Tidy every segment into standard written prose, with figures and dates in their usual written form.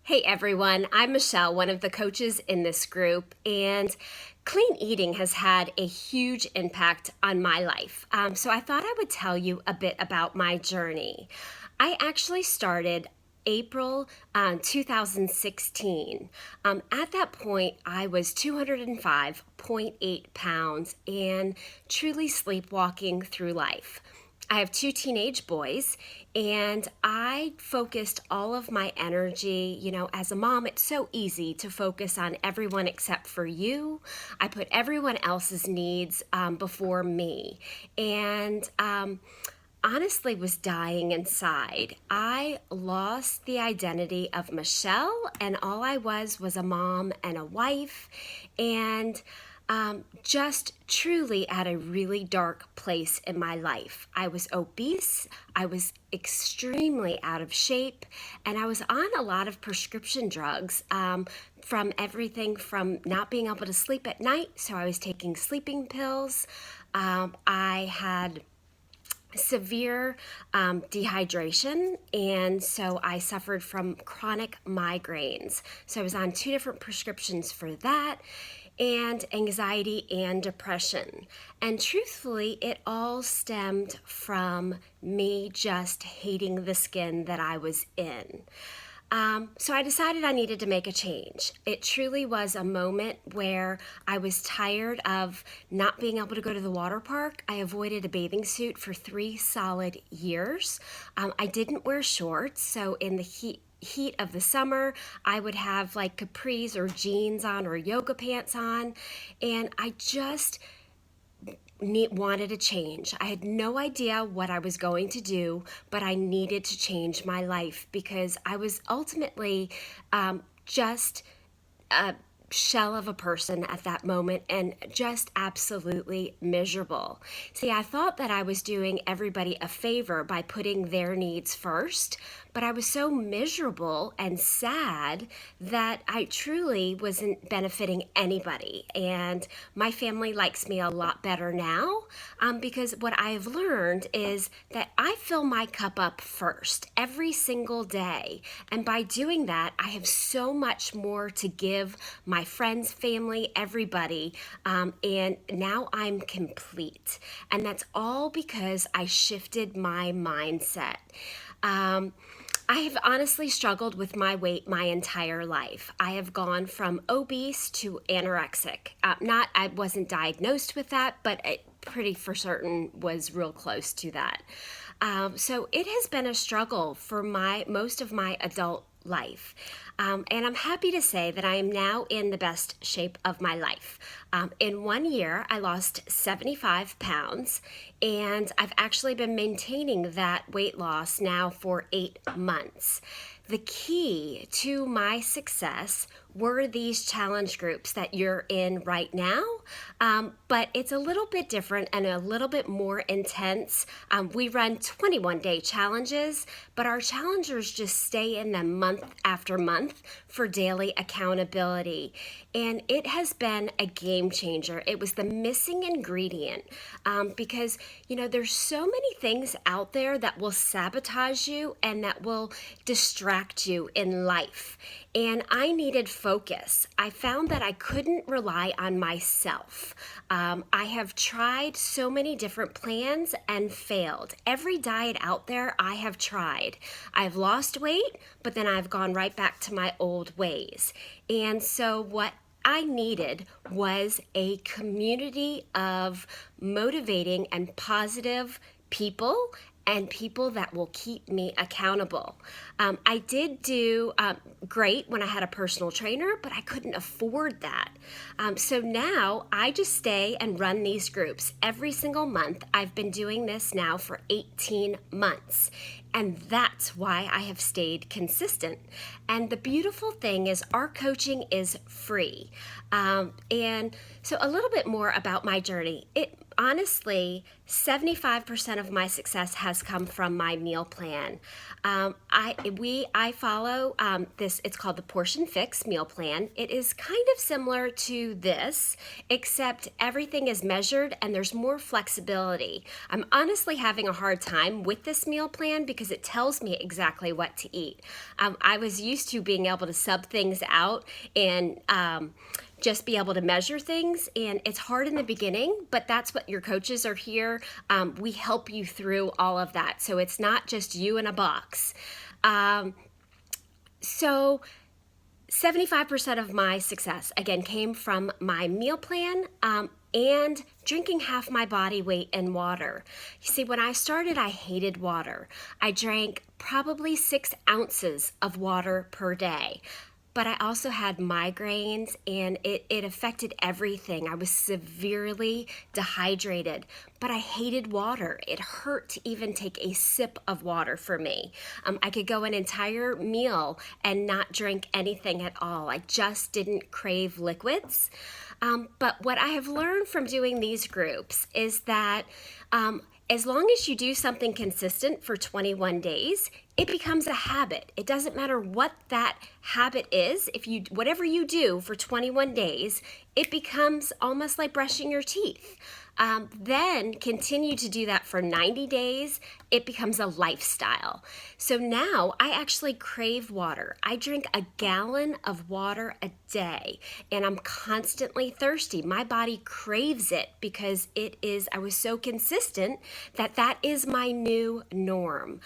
Hey everyone, I'm Michelle, one of the coaches in this group, and clean eating has had a huge impact on my life. So I thought I would tell you a bit about my journey. I actually started April 2016. At that point, I was 205.8 pounds and truly sleepwalking through life. I have two teenage boys, and I focused all of my energy. As a mom, it's so easy to focus on everyone except for you. I put everyone else's needs before me. And honestly was dying inside. I lost the identity of Michelle, and all I was a mom and a wife, and just truly at a really dark place in my life. I was obese, I was extremely out of shape, and I was on a lot of prescription drugs, from everything from not being able to sleep at night, so I was taking sleeping pills. I had severe dehydration, and so I suffered from chronic migraines. So I was on two different prescriptions for that, and anxiety and depression. And truthfully, it all stemmed from me just hating the skin that I was in. So I decided I needed to make a change. It truly was a moment where I was tired of not being able to go to the water park. I avoided a bathing suit for 3 solid years. I didn't wear shorts, so in the heat of the summer, I would have like capris or jeans on or yoga pants on, and I just wanted a change. I had no idea what I was going to do, but I needed to change my life because I was ultimately just a shell of a person at that moment and just absolutely miserable. See, I thought that I was doing everybody a favor by putting their needs first, but I was so miserable and sad that I truly wasn't benefiting anybody. And my family likes me a lot better now, because what I have learned is that I fill my cup up first every single day. And by doing that, I have so much more to give my friends, family, everybody. And now I'm complete. And that's all because I shifted my mindset. I have honestly struggled with my weight my entire life. I have gone from obese to anorexic. I wasn't diagnosed with that, but it pretty for certain was real close to that. So it has been a struggle for most of my adult life. And I'm happy to say that I am now in the best shape of my life. In 1 year, I lost 75 pounds, and I've actually been maintaining that weight loss now for 8 months. The key to my success were these challenge groups that you're in right now, but it's a little bit different and a little bit more intense. We run 21-day challenges, but our challengers just stay in them month after month for daily accountability. And it has been a game changer. It was the missing ingredient, because, there's so many things out there that will sabotage you and that will distract you in life. And I needed focus. I found that I couldn't rely on myself. I have tried so many different plans and failed. Every diet out there I have tried. I've lost weight, but then I've gone right back to my old ways. And so what I needed was a community of motivating and positive people and people that will keep me accountable. I did do great when I had a personal trainer, but I couldn't afford that. So now I just stay and run these groups every single month. I've been doing this now for 18 months. And that's why I have stayed consistent. And the beautiful thing is our coaching is free. And so a little bit more about my journey. honestly, 75% of my success has come from my meal plan. I follow this. It's called the Portion Fix meal plan. It is kind of similar to this, except everything is measured and there's more flexibility. I'm honestly having a hard time with this meal plan because it tells me exactly what to eat. I was used to being able to sub things out and just be able to measure things, and it's hard in the beginning, but that's what your coaches are here. We help you through all of that, so it's not just you in a box. So 75% of my success, again, came from my meal plan and drinking half my body weight in water. You see, when I started, I hated water. I drank probably 6 ounces of water per day. But I also had migraines, and it affected everything. I was severely dehydrated, but I hated water. It hurt to even take a sip of water for me. I could go an entire meal and not drink anything at all. I just didn't crave liquids. But what I have learned from doing these groups is that as long as you do something consistent for 21 days, it becomes a habit. It doesn't matter what that habit is. Whatever you do for 21 days, it becomes almost like brushing your teeth. Then continue to do that for 90 days, it becomes a lifestyle. So now I actually crave water. I drink a gallon of water a day, and I'm constantly thirsty. My body craves it because I was so consistent that is my new norm.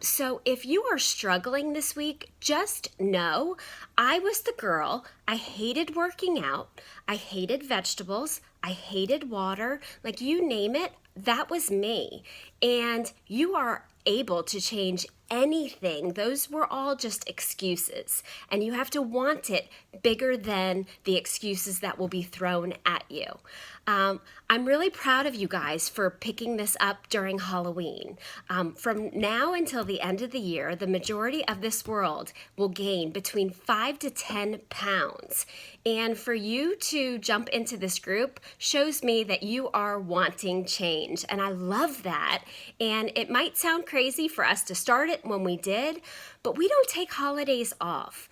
So if you are struggling this week, just know I was the girl. I hated working out. I hated vegetables. I hated water. Like, you name it, that was me. And you are able to change anything. Those were all just excuses. And you have to want it bigger than the excuses that will be thrown at you. I'm really proud of you guys for picking this up during Halloween. From now until the end of the year, the majority of this world will gain between 5 to 10 pounds. And for you to jump into this group shows me that you are wanting change. And I love that. And it might sound crazy for us to start it when we did, but we don't take holidays off.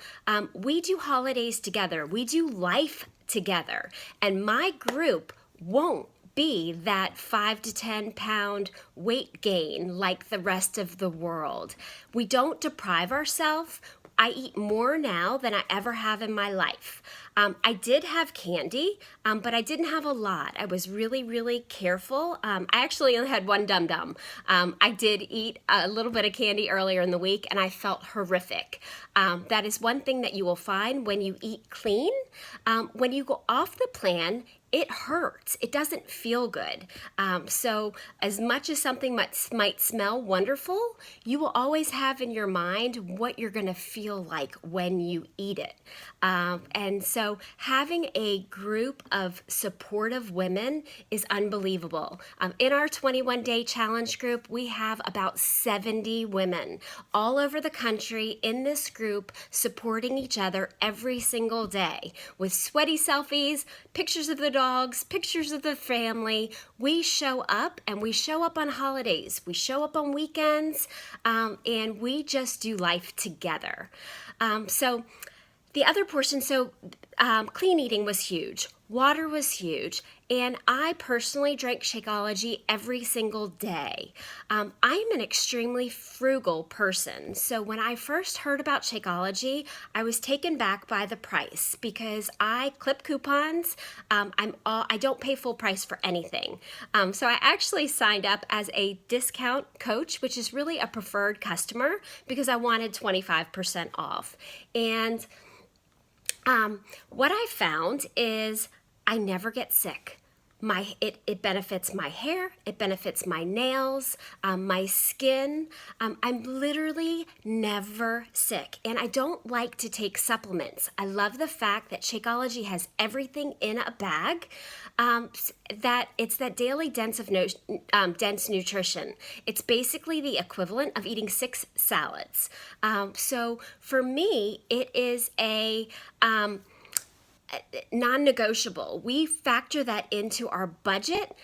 We do holidays together. We do life together. And my group won't be that 5 to 10 pound weight gain like the rest of the world. We don't deprive ourselves. I eat more now than I ever have in my life. I did have candy, but I didn't have a lot. I was really, really careful. I actually only had one Dum Dum. I did eat a little bit of candy earlier in the week, and I felt horrific. That is one thing that you will find when you eat clean. When you go off the plan, it hurts. It doesn't feel good. So as much as something might smell wonderful, you will always have in your mind what you're going to feel like when you eat it. And so having a group of supportive women is unbelievable. In our 21-day challenge group, we have about 70 women all over the country in this group supporting each other every single day with sweaty selfies, pictures of the dogs, pictures of the family. We show up, and we show up on holidays. We show up on weekends, and we just do life together. So the other portion, clean eating was huge. Water was huge. And I personally drank Shakeology every single day. I'm an extremely frugal person. So when I first heard about Shakeology, I was taken back by the price because I clip coupons. I don't pay full price for anything. So I actually signed up as a discount coach, which is really a preferred customer because I wanted 25% off. And what I found is I never get sick. It benefits my hair, it benefits my nails, my skin. I'm literally never sick, and I don't like to take supplements. I love the fact that Shakeology has everything in a bag. That it's that daily dense nutrition. It's basically the equivalent of eating 6 salads. So for me, it is non-negotiable. We factor that into our budget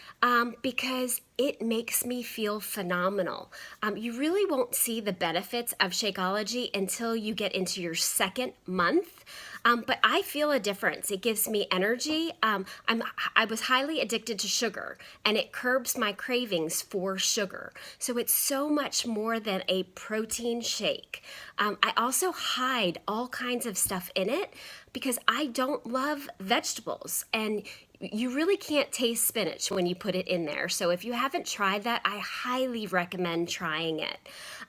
because it makes me feel phenomenal. You really won't see the benefits of Shakeology until you get into your second month. But I feel a difference. It gives me energy. I was highly addicted to sugar, and it curbs my cravings for sugar. So it's so much more than a protein shake. I also hide all kinds of stuff in it because I don't love vegetables, and you really can't taste spinach when you put it in there. So if you haven't tried that, I highly recommend trying it.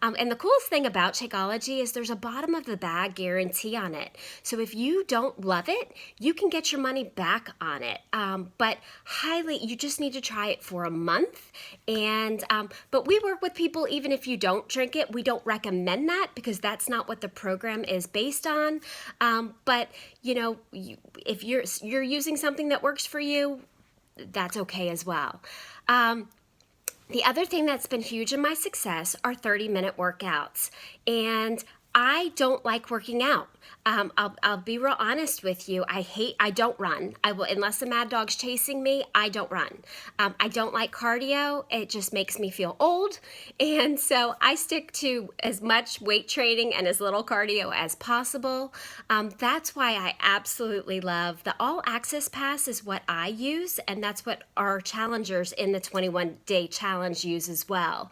And the coolest thing about Shakeology is there's a bottom of the bag guarantee on it. So if you don't love it, you can get your money back on it. But you just need to try it for a month. But we work with people even if you don't drink it. We don't recommend that because that's not what the program is based on. But if you're using something that works for you, that's okay as well. The other thing that's been huge in my success are 30-minute workouts. And I don't like working out. I'll be real honest with you. I don't run. Unless a mad dog's chasing me, I don't run. I don't like cardio. It just makes me feel old. And so I stick to as much weight training and as little cardio as possible. That's why I absolutely love the All Access Pass is what I use. And that's what our challengers in the 21-day challenge use as well.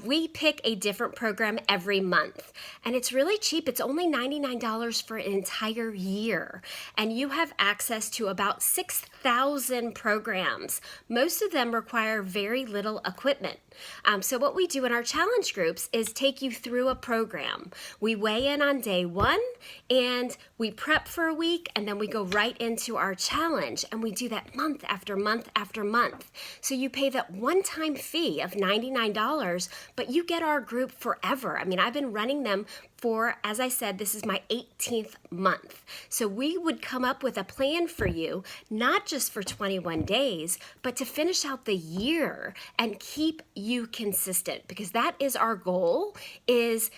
We pick a different program every month, and it's really cheap. It's only $99 for an entire year, and you have access to about 6,000 programs. Most of them require very little equipment. So what we do in our challenge groups is take you through a program. We weigh in on day one, and we prep for a week, and then we go right into our challenge, and we do that month after month after month. So you pay that one-time fee of $99, but you get our group forever. I mean, I've been running them for, as I said, this is my 18th month. So we would come up with a plan for you, not just for 21 days, but to finish out the year and keep you consistent, because that is our goal. This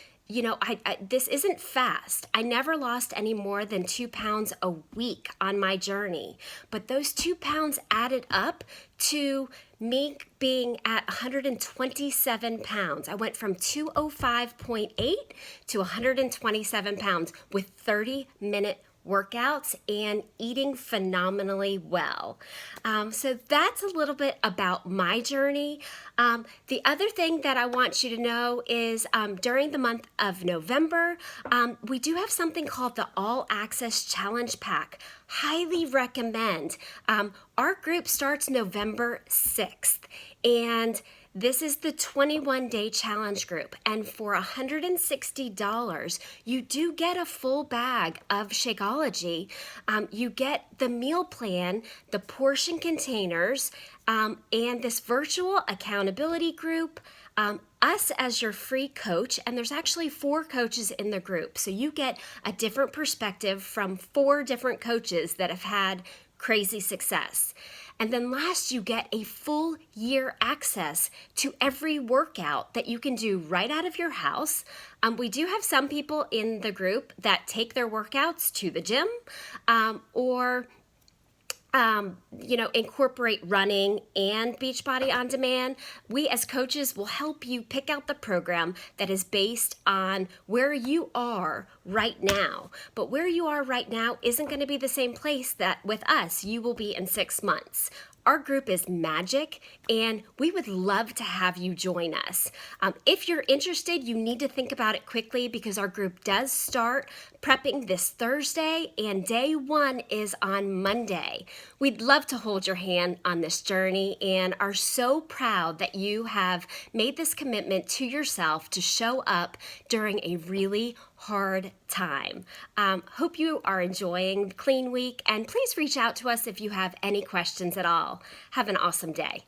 isn't fast. I never lost any more than 2 pounds a week on my journey, but those 2 pounds added up to me being at 127 pounds. I went from 205.8 to 127 pounds with 30-minute workouts and eating phenomenally well. So that's a little bit about my journey. The other thing that I want you to know is during the month of November, we do have something called the All Access Challenge Pack. Highly recommend. Our group starts November 6th, and this is the 21-day challenge group, and for $160, you do get a full bag of Shakeology. You get the meal plan, the portion containers, and this virtual accountability group, us as your free coach, and there's actually 4 coaches in the group, so you get a different perspective from 4 different coaches that have had crazy success. And then last, you get a full year access to every workout that you can do right out of your house. We do have some people in the group that take their workouts to the gym or incorporate running and Beachbody On Demand. We as coaches will help you pick out the program that is based on where you are right now. But where you are right now isn't going to be the same place that with us you will be in 6 months. Our group is magic, and we would love to have you join us. If you're interested, you need to think about it quickly because our group does start prepping this Thursday, and day 1 is on Monday. We'd love to hold your hand on this journey and are so proud that you have made this commitment to yourself to show up during a really hard time. Hope you are enjoying Clean Week, and please reach out to us if you have any questions at all. Have an awesome day.